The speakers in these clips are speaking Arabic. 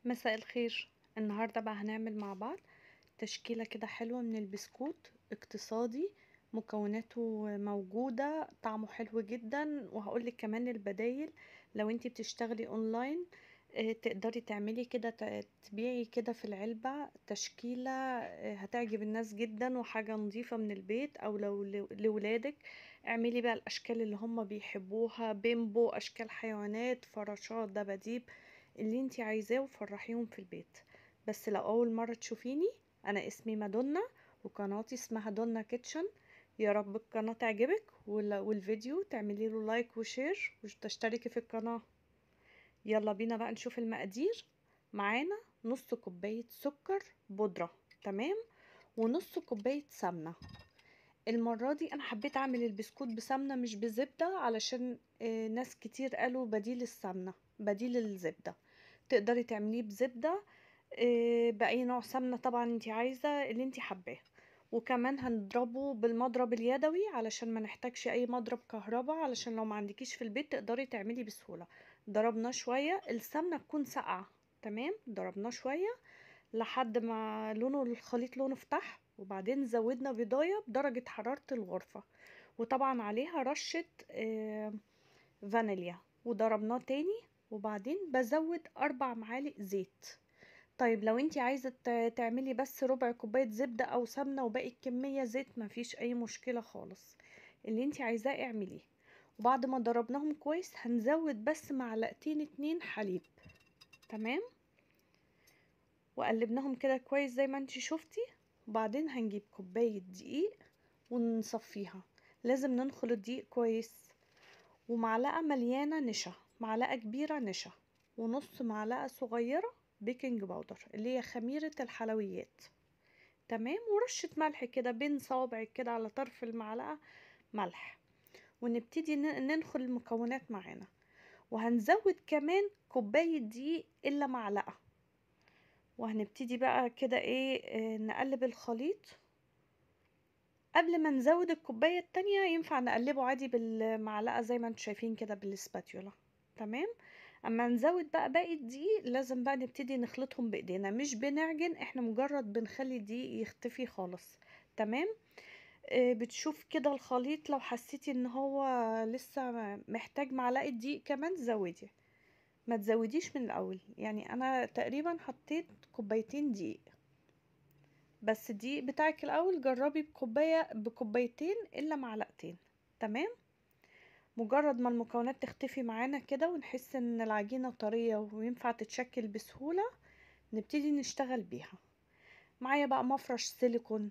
مساء الخير. النهاردة بقى هنعمل مع بعض تشكيلة كده حلوة من البسكوت اقتصادي. مكوناته موجودة، طعمه حلو جدا، وهقولك كمان البدايل. لو انتي بتشتغلي اونلاين تقدري تعملي كده، تبيعي كده في العلبة تشكيلة هتعجب الناس جدا، وحاجة نظيفة من البيت. او لو لولادك اعملي بقى الاشكال اللي هم بيحبوها، بيمبو، اشكال حيوانات، فراشات، دباديب، اللي انتي عايزاه، وفرحيهم في البيت. بس لو اول مرة تشوفيني، انا اسمي مادونا، وقناتي اسمها دونا كيتشن. يا رب القناة تعجبك، والفيديو تعملي له لايك وشير وتشتركي في القناة. يلا بينا بقى نشوف المقادير. معانا نص كوباية سكر بودرة، تمام، ونص كوباية سمنة. المرة دي انا حبيت اعمل البسكوت بسمنة مش بزبدة، علشان ناس كتير قالوا بديل السمنة بديل الزبدة. تقدري تعمليه بزبدة، بأي نوع سمنة طبعا انتي عايزة اللي انتي حباه. وكمان هنضربه بالمضرب اليدوي علشان ما نحتاجش اي مضرب كهرباء، علشان لو ما عندكيش في البيت تقدري تعملي بسهولة. ضربناه شوية، السمنة تكون ساقعة، تمام. ضربناه شوية لحد ما لونه الخليط لونه فتح، وبعدين زودنا بيضاية بدرجة حرارة الغرفة، وطبعا عليها رشة فانيليا، وضربناه تاني. وبعدين بزود 4 معالق زيت. طيب لو انتي عايزة تعملي بس ربع كوباية زبدة او سمنة وباقي الكمية زيت، مفيش اي مشكلة خالص، اللي انتي عايزاه اعمليه. وبعد ما ضربناهم كويس هنزود بس معلقتين 2 حليب، تمام. وقلبناهم كده كويس زي ما انتي شفتي. وبعدين هنجيب كوباية دقيق ونصفيها. لازم ننخل الدقيق كويس. ومعلقة مليانة نشا، معلقة كبيرة نشا، ونص معلقة صغيرة بيكنج باودر اللي هي خميرة الحلويات، تمام. ورشة ملح كده بين صوابعك كده على طرف المعلقة، ملح. ونبتدي ننخل المكونات معانا. وهنزود كمان كوباية دقيق الا معلقة. وهنبتدي بقى كده ايه، نقلب الخليط. قبل ما نزود الكوباية التانية ينفع نقلبه عادي بالمعلقة زي ما انتم شايفين كده بالسباتيولا، تمام. اما نزود بقى باقي الدقيق لازم بقى نبتدي نخلطهم بايدينا، مش بنعجن، احنا مجرد بنخلي الدقيق يختفي خالص، تمام. بتشوف كده الخليط، لو حسيتي ان هو لسه محتاج معلقة دقيق كمان زودي، ما تزوديش من الاول. يعني انا تقريبا حطيت كوبايتين دقيق، بس الدقيق بتاعك الاول جربي بكوبايتين الا معلقتين، تمام. مجرد ما المكونات تختفي معانا كده ونحس ان العجينة طرية وينفع تتشكل بسهولة، نبتدي نشتغل بيها. معايا بقى مفرش سيليكون،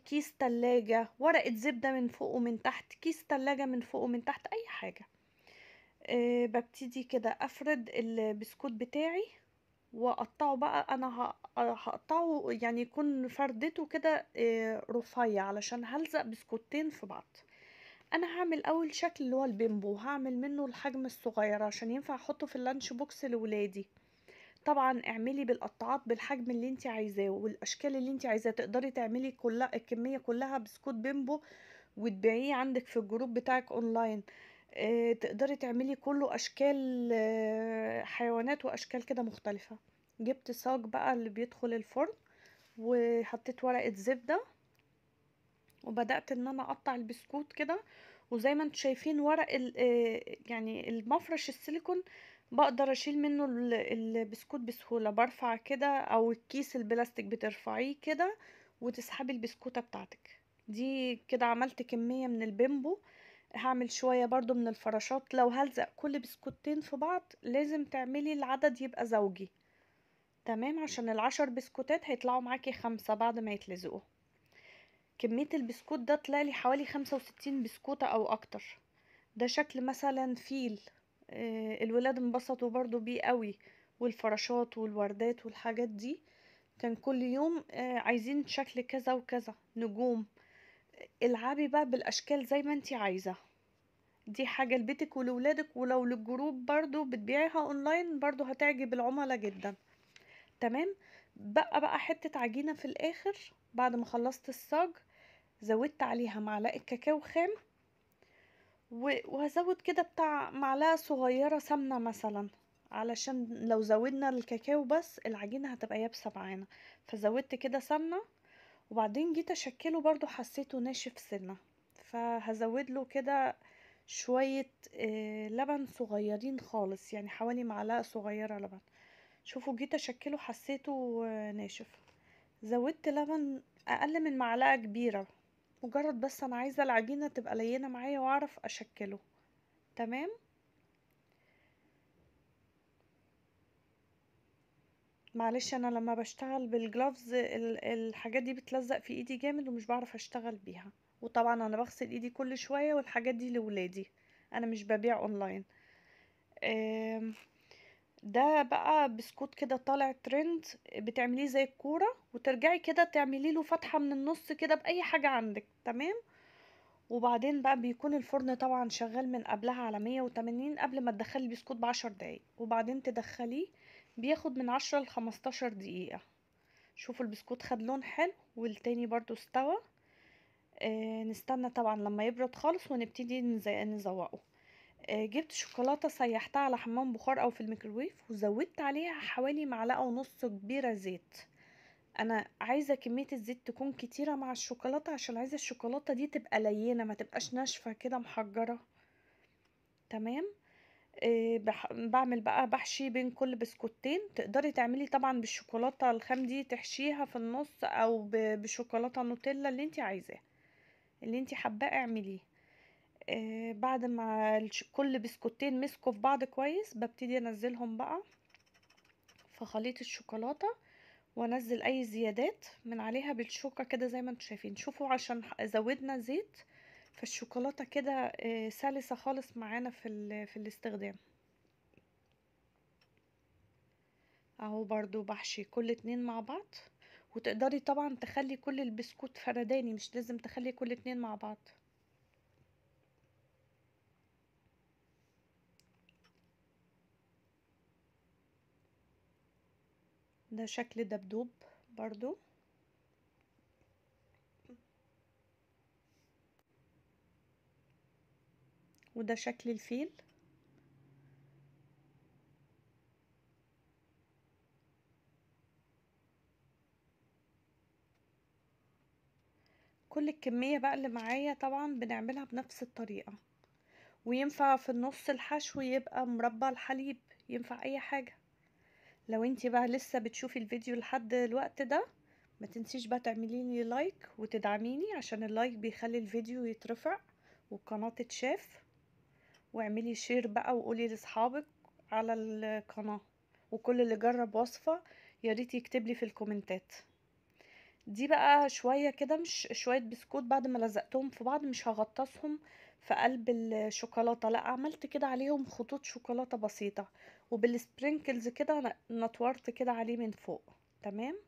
كيس تلاجة، ورقة زبدة من فوق ومن تحت، كيس تلاجة من فوق ومن تحت، اي حاجة. ببتدي كده افرد البسكوت بتاعي واقطعه بقى. انا هقطعه يعني يكون فردته كده رفيع، علشان هلزق بسكوتين في بعض. انا هعمل اول شكل اللي هو البيمبو، هعمل منه الحجم الصغير عشان ينفع احطه في اللانش بوكس لولادي. طبعا اعملي بالقطعات بالحجم اللي انت عايزاه والاشكال اللي انت عايزاه. تقدري تعملي كلها الكميه كلها بسكوت بيمبو وتبيعيه عندك في الجروب بتاعك اونلاين. تقدري تعملي كله اشكال حيوانات واشكال كده مختلفه. جبت صاج بقى اللي بيدخل الفرن، وحطيت ورقه زبده، وبدأت ان انا اقطع البسكوت كده. وزي ما انتم شايفين ورق يعني المفرش السيليكون بقدر اشيل منه البسكوت بسهولة. برفع كده، او الكيس البلاستيك بترفعيه كده وتسحبي البسكوتة بتاعتك. دي كده عملت كمية من البيمبو. هعمل شوية برضو من الفراشات. لو هلزق كل بسكوتين في بعض لازم تعملي العدد يبقى زوجي، تمام، عشان ال10 بسكوتات هيطلعوا معاكي 5 بعد ما يتلزقوا. كمية البسكوت ده طلعلي حوالي 65 بسكوتة او اكتر. ده شكل مثلا فيل. الولاد انبسطوا برضو بيه قوي. والفراشات والوردات والحاجات دي كان كل يوم عايزين شكل كذا وكذا، نجوم. العبي بقى بالاشكال زي ما انتي عايزة. دي حاجة لبيتك ولولادك، ولو للجروب برضو بتبيعيها اونلاين برضو هتعجب العملاء جدا، تمام. بقى حتة عجينة في الاخر بعد ما خلصت الصاج. زودت عليها معلقة كاكاو خام، وهزود كده بتاع معلقة صغيرة سمنة مثلا، علشان لو زودنا الكاكاو بس العجينة هتبقى يابسة معانا، فزودت كده سمنة. وبعدين جيت اشكله برضو حسيته ناشف سنة، فهزود له كده شوية لبن صغيرين خالص، يعني حوالي معلقة صغيرة لبن. شوفوا جيت اشكله حسيته ناشف، زودت لبن اقل من معلقة كبيرة، مجرد بس انا عايزة العجينة تبقى لينة معايا واعرف اشكله. تمام. معلش انا لما بشتغل بالجلافز الحاجات دي بتلزق في ايدي جامد ومش بعرف اشتغل بيها. وطبعا انا بغسل ايدي كل شوية، والحاجات دي لولادي، انا مش ببيع اونلاين. آم، ده بقى بسكوت كده طالع ترند، بتعمليه زي الكورة وترجعي كده تعملي له فتحة من النص كده بأي حاجة عندك. تمام. وبعدين بقى بيكون الفرن طبعا شغال من قبلها على 180 قبل ما تدخلي البسكوت ب10 دقايق، وبعدين تدخليه بياخد من 10 ل15 دقيقة. شوفوا البسكوت خد لون حلو والتاني برضو استوى. نستنى طبعا لما يبرد خالص ونبتدي نزوقه. جبت شوكولاتة سيحتها على حمام بخار او في الميكروويف، وزودت عليها حوالي معلقة ونص كبيرة زيت. انا عايزة كمية الزيت تكون كتيرة مع الشوكولاتة، عشان عايزة الشوكولاتة دي تبقى لينة ما تبقاش ناشفة كده محجرة. تمام. بعمل بقى بحشي بين كل بسكوتين. تقدري تعملي طبعا بالشوكولاتة الخام دي تحشيها في النص، او بشوكولاتة نوتيلا، اللي انت عايزاه اللي انت حاباه اعمليه. بعد ما كل بسكوتين مسكوا في بعض كويس، ببتدي انزلهم بقى في خليط الشوكولاتة، وانزل اي زيادات من عليها بالشوكة كده زي ما انتم شايفين. شوفوا عشان زودنا زيت، فالشوكولاتة كده سلسة خالص معانا في الاستخدام. اهو برضو بحشي كل اتنين مع بعض. وتقدري طبعا تخلي كل البسكوت فرداني، مش لازم تخلي كل اتنين مع بعض. ده شكل دبدوب برضو. وده شكل الفيل. كل الكمية بقى اللي معايا طبعا بنعملها بنفس الطريقة. وينفع في النص الحشو يبقى مربى الحليب، ينفع اي حاجة. لو انتي بقى لسه بتشوفي الفيديو لحد الوقت ده، ما تنسيش بقى تعملي لي لايك وتدعميني، عشان اللايك بيخلي الفيديو يترفع والقناة تتشاف. واعملي شير بقى وقولي لاصحابك على القناة. وكل اللي جرب وصفة ياريت يكتب لي في الكومنتات. دي بقى شوية كده، مش شوية بسكوت بعد ما لزقتهم في بعض، مش هغطسهم في قلب الشوكولاتة، لا عملت كده عليهم خطوط شوكولاتة بسيطة، وبالسبرينكلز كده نطورت كده عليه من فوق. تمام.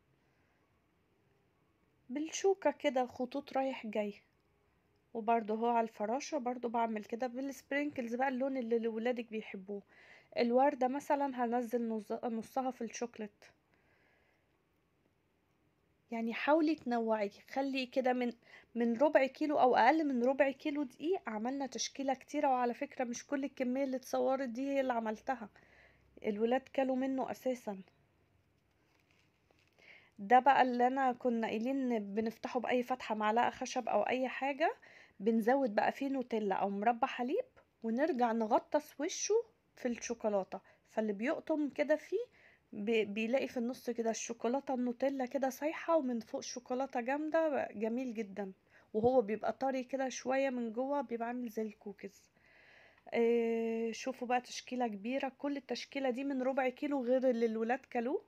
بالشوكة كده خطوط رايح جاي. وبرضه هو على الفراشة برضه بعمل كده بالسبرينكلز بقى، اللون اللي ولادك بيحبوه. الوردة مثلا هنزل نصها في الشوكليت. يعني حاولي تنوعي، خلي كده من ربع كيلو او اقل من ربع كيلو دقيق عملنا تشكيلة كتيرة. وعلى فكرة مش كل الكمية اللي اتصورت دي هي اللي عملتها، الولاد كلوا منه اساسا. ده بقى اللي انا كنا قايلين بنفتحه باي فتحة معلقة خشب او اي حاجة. بنزود بقى فيه نوتيلا او مربى حليب، ونرجع نغطس وشه في الشوكولاتة. فاللي بيقطم كده فيه بيلاقي في النص كده الشوكولاتة النوتيلا كده سايحة، ومن فوق شوكولاتة جامدة، جميل جدا. وهو بيبقى طري كده شوية من جوه، بيبقى عامل زي الكوكيز. شوفوا بقى تشكيلة كبيرة، كل التشكيلة دي من ربع كيلو غير اللي الولاد كلوه.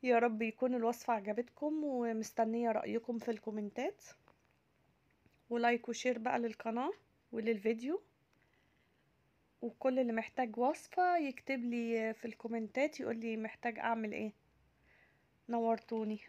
يا رب يكون الوصفة عجبتكم، ومستنية رأيكم في الكومنتات. ولايك وشير بقى للقناة وللفيديو. وكل اللي محتاج وصفة يكتب لي في الكومنتات، يقول لي محتاج اعمل ايه. نورتوني.